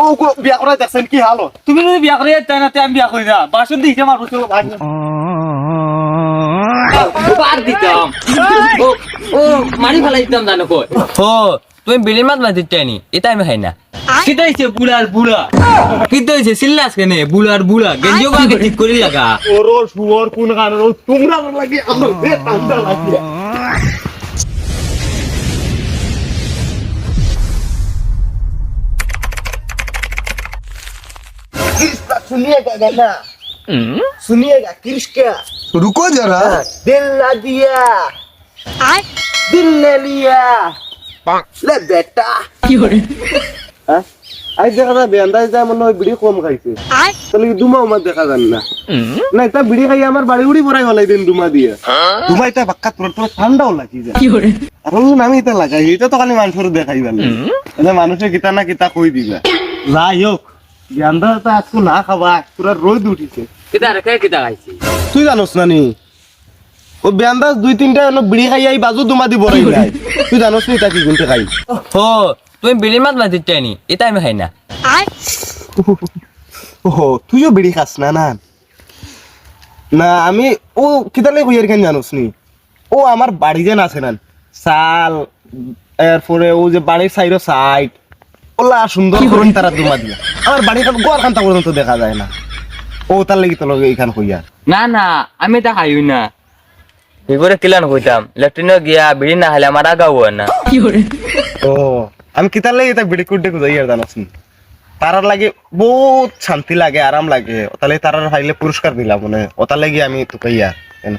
ও বিয়া করাই দেখছেন কি হালো তুমি যদি বিয়া করে তাই না আমি বিয়া করি না বাসন দিয়েছে আমার বসে ভাই বাদ দিতাম ও মারি ফেলাই দিতাম জানো কই ও তুমি বিলি মাছ মাছ দিতে নি এটা আমি খাই না কিটা হইছে বুড়ার বুড়া কিন্তু হয়েছে সিল্লাস কেনে বুলার বুলা গেঞ্জিও আগে ঠিক করে লাগা ওরো শুয়োর কোন গান তোমরা আমার লাগি আমার ঠান্ডা লাগে सुनिएगा गाना सुनिएगा किसका रुको जरा दिल ना दिया दिल ले लिया ले बेटा আজ দেখা যাবে আন্দাজ যায় মনে হয় বিড়ি কম খাইছে তাহলে দুমা আমার দেখা যান না না এটা বিড়ি খাই আমার বাড়ি উড়ি পড়াই ফেলাই দিন দুমা দিয়ে দুমা এটা বাক্কা তোর ঠান্ডাও লাগি যায় আর আমি এটা লাগাই এটা তো খালি মানুষের দেখাই মানে মানুষের কিতা না কিতা কই দিবা যাই হোক জ্ঞানটা তো আজকে না খাবা পুরা রোদ উঠিছে কিটা রেখে কিটা খাইছি তুই জানোস না নি ও বেন্দাস দুই তিনটা হলো বিড়ি খাই আই বাজু দুমা দিব রাই নাই তুই জানোস নি তা কি গুনতে খাই ও তুমি বিলি মাছ মাছ দিতে নি এটা আমি খাই না ও তুইও বিড়ি খাস না না না আমি ও কিতালে কইয়ার কেন জানোস নি ও আমার বাড়ি যেন আছে না সাল এরপরে ও যে বাড়ির সাইড ওলা সুন্দর করুন তারা দুমা দিয়া আমার বাড়িটা গোয়ার কান্তা পর্যন্ত দেখা যায় না ও তার লাগি তো লগে এইখান কইয়া না না আমি এটা খাইও না কি করে কিলান কইতাম ল্যাট্রিনে গিয়া বিড়ি না খাইলে আমার আগাও না ও আমি কিতার লাগি এটা বিড়ি কুড়ে যাই আর জানোস নি তারার লাগে বহুত শান্তি লাগে আরাম লাগে তাহলে তারার খাইলে পুরস্কার দিলাম মনে ওটার লাগি আমি তোকে ইয়া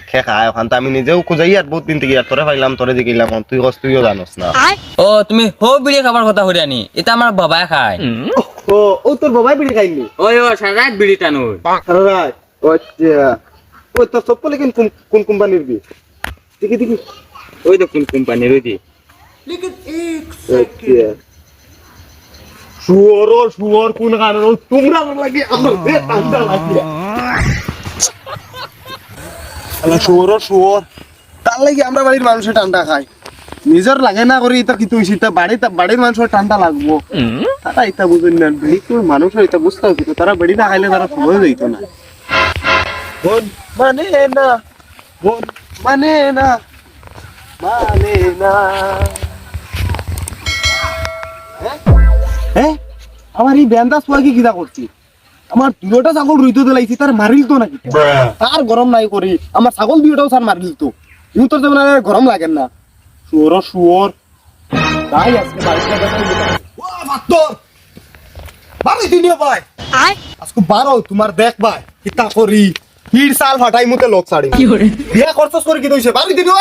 খেখা ওখান আমি নিজেও খুঁজাই আর বহুত দিন থেকে তোরে পাইলাম তোরে দিলাম তুই কস তুইও জানোস না ও তুমি হো বিড়ি খাবার কথা হইরানি এটা আমার বাবাই খায় ও ও তোর বাবাই বিড়ি খাইনি ওই ও সারা রাত বিড়ি টানো রাই আচ্ছা ও তোর চপ্পল লেকিন কোন কোম্পানির দি দেখি দেখি ওই তো কোন কোম্পানির ওই দি আচ্ছা শুয়োর কোন গান তোমরা আমার লাগি আমার ঠান্ডা লাগে আলা শুয়োর তার লাগি আমরা বাড়ির মানুষের ঠান্ডা খায় নিজের লাগে না করি এটা কিন্তু হইছে বাড়ির মানুষের ঠান্ডা লাগবো তারা এটা বুঝেন না বিলকুল মানুষের এটা বুঝতে হবে তারা বেড়ি না খাইলে তারা সময় যাইত না মন মানে না মন মানে না মানে না হ্যাঁ আমার এই ব্যান্দাস পোয়া কি কিতা করছি আমার দুটা ছাগল রুইতে দিলাইছি তার মারিল তো নাকি তার গরম নাই করি আমার ছাগল দুটাও স্যার মারিল তো ইউ তোর যেমন গরম লাগেন না শুয়োর তাই আজকে বাড়িতে ও বাত্তর বাড়ি দিনিও ভাই আজকে বারো তোমার দেখ ভাই কিতা করি ফির সাল ফাটাই মুতে লোক ছাড়ি বিয়া খরচ করে কি দইছে বাড়ি দিনিও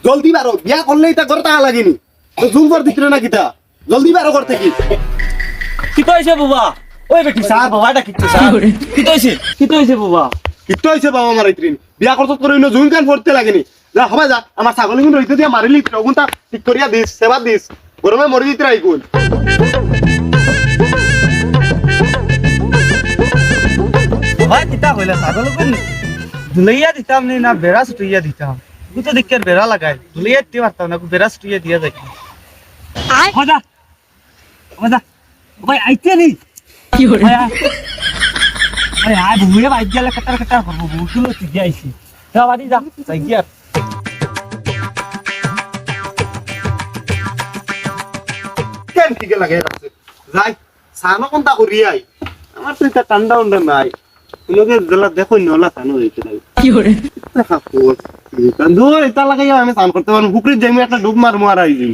জলদি বারো বিয়া করলেই তা করতে লাগেনি তো জুম করে দিছিল না কিতা জলদি বারো করতে কি কিটা হইছে বাবা ওই বেটি স্যার বাবাটা কিটা স্যার কিটা হইছে বাবা কিতো হইছে বাবা আমার ইত্রিন বিয়া খরচ করে ইনো জুম কান ফরতে লাগেনি যা হবে যা আমার ছাগল কিন্তু রইতে দিয়া মারিলি তখন তা ঠিক করিয়া দিস সেবা দিস গরমে মরি দিতে রাইকুন ভাই কিটা হইলা ছাগল কোন দুলাইয়া দিতাম না বেড়া ছুটিয়া দিতাম তুই তো দেখকে বেড়া লাগাই দুলাইয়া দিতে পারতাম না বেড়া ছুটিয়া দিয়া যাই মজা ভাই আইতে নি কি হরে ভাই আই বুড়ে ভাই গেলে কাটার করব বুঝলো তুই যাইছি যা বাড়ি যা যাই গিয়া কেন ঠিক লাগে রাখছে যাই সানো কোনটা করি আই আমার তো এটা ঠান্ডা উন্ডা নাই লোকে জেলা দেখো নলা সানো হইতে নাই কি হরে দেখা কোস দূর এটা লাগাই আমি স্নান করতে পারবো পুকুরে যাই একটা ডুব মারমু আর আই যাই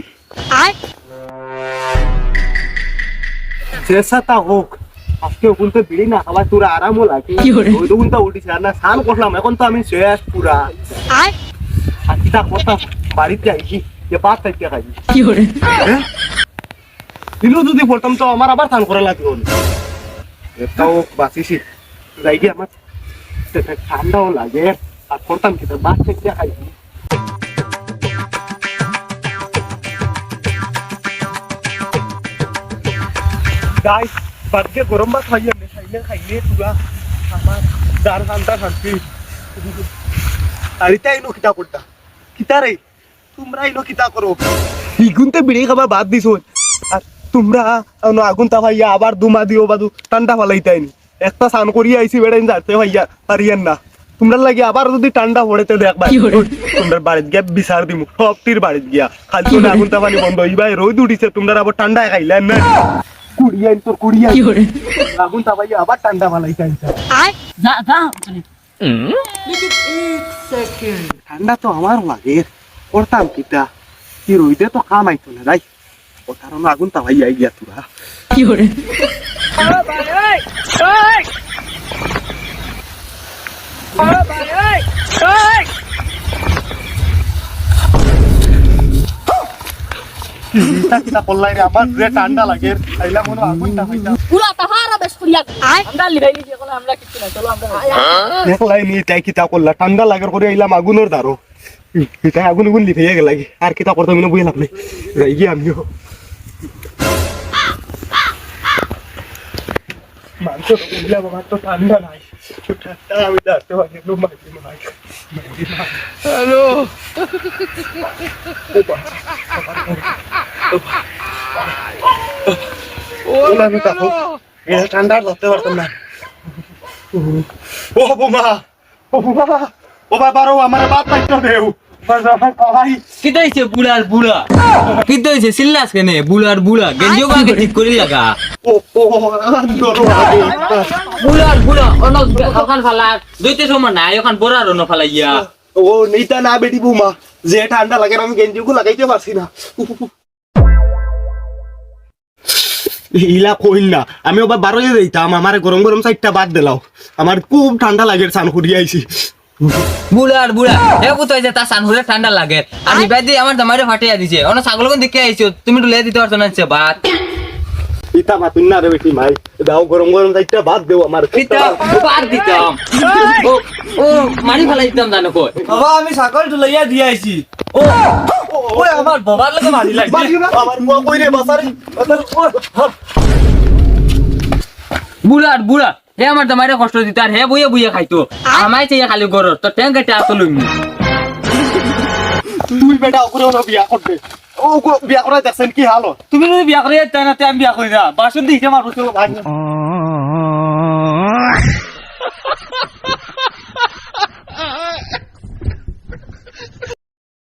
শেষাটা হোক আজকে ওখানতে বিড়ি না খাবার তোর আরামও লাগে ওই দোকানটা উঠিছে আর না স্নান করলাম এখন তো আমি শেষ পুরা আর কিটা কথা বাড়িতে আইছি যে বাদ থাকতে খাই কি হরে দিনও যদি পড়তাম তো আমার আবার স্নান করা লাগবে এটাও বাঁচিছি যাই গিয়ে আমার ঠান্ডাও লাগে আর পড়তাম কি বাদ থাকতে খাই গাইস বাদকে গরম ভাত খাইয়ে খাইলে পুরা আমার দার কান্তা শান্তি আর এটা ইনো কিতা করতা কিতা রে তোমরা ইনো কিতা করো ইগুনতে বিড়ি খাবা বাদ দিছো আর তোমরা আগুন তা ভাইয়া আবার দুমা দিও বাদু ঠান্ডা ফালাইতাইনি একটা স্নান করিয়া আইছি বেড়াইন যাতে ভাইয়া পারিয়েন না তোমরা লাগে আবার যদি ঠান্ডা পড়েতে দেখবা তোমরা বাড়িত গিয়া বিচার দিমু সবটির বাড়িত গিয়া খালি করে আগুন তা পানি বন্ধ হইবাই রোদ উঠিছে তোমরা আবার ঠান্ডা খাইলেন না কুড়িয়াইন তো কুড়িয়াইন আগুন তা ভাইয়া আবার ঠান্ডা ফালাইতাইন যা যা ঠান্ডা তো আমার লাগে করতাম কিটা কি রইদে তো কাম আইতো না যাই ও কারণ আগুন তা ভাইয়া গিয়া তোরা কিতা করলাই রে আমার যে ঠান্ডা লাগে আইলা মনে আগুন তা ভাইয়া পুরা তাহারা বেশ করিয়া আমরা লিভাইলি যে কোনো আমরা কিছু না চলো আমরা দেখলাই নি তাই কিতা করলা ঠান্ডা লাগার করে আইলাম আগুনের দারো তাই আগুন আগুন লিখে গেল লাগে আর কিতা করতে মনে বুঝলাম নেই রাইগি আমিও মাংস তো বুঝলাম আমার তো ঠান্ডা নাই ঠান্ডা আমি দাঁড়তে পারি না মাঝে মাঝে হ্যালো ঠান্ডা ধরতে পারতাম না ও বোমা ও বোমা ও বাবারও আমার বাপ পাইতো দেও কি হইছে বুলার বুলা কি হইছে সিল্লাস কেনে বুলার বুলা গেঞ্জিও আগে ঠিক করে লাগা ও ও ধরো আগে বুলার বুলা অন ওখান ফালা দুইতে সময় নাই ওখান বড়ার অন ফালাইয়া ও নেইতা না বেটি বোমা যে ঠান্ডা লাগে আমি গেঞ্জিগুলো লাগাইতে পারছি না ইলা কইল না আমি আবার বারোই দিতাম আমার গরম গরম সাইডটা বাদ দিলাও আমার খুব ঠান্ডা লাগে স্নান করিয়া আইছি বুলার বুলা এ কত হইছে তা সানহুরে ঠান্ডা লাগে আর নিবাই দি আমার জামাইরে ফাটিয়া দিছে অন ছাগলগন দেখে আইছো তুমি তো লে দিতে পারছ না সে বাত ইতা মাতুন না রে বেটি ভাই দাও গরম গরম সাইডটা বাদ দেও আমার পিতা বাদ দিতাম ও ও মারি ফেলাই দিতাম জানো কই বাবা আমি ছাগল ঢুলাইয়া দিয়ে আইছি ও ও আমার বাবার লাগে মারি লাগছে আমার মুয়া কই রে বাসারি বুলার বুলা হে আমার জামাইরে কষ্ট দিত আর হে বইয়া বইয়া খাইতো আমাই চাই খালি গরর তো ট্যাঙ্ক কেটে আসলুম তুই বেটা ওরে ওরে বিয়া করবে ও বিয়া করা দেখছেন কি হাল তুমি যদি বিয়া করে যাইতা না তে আমি বিয়া করি না বাসন দিছে আমার বসে ভাই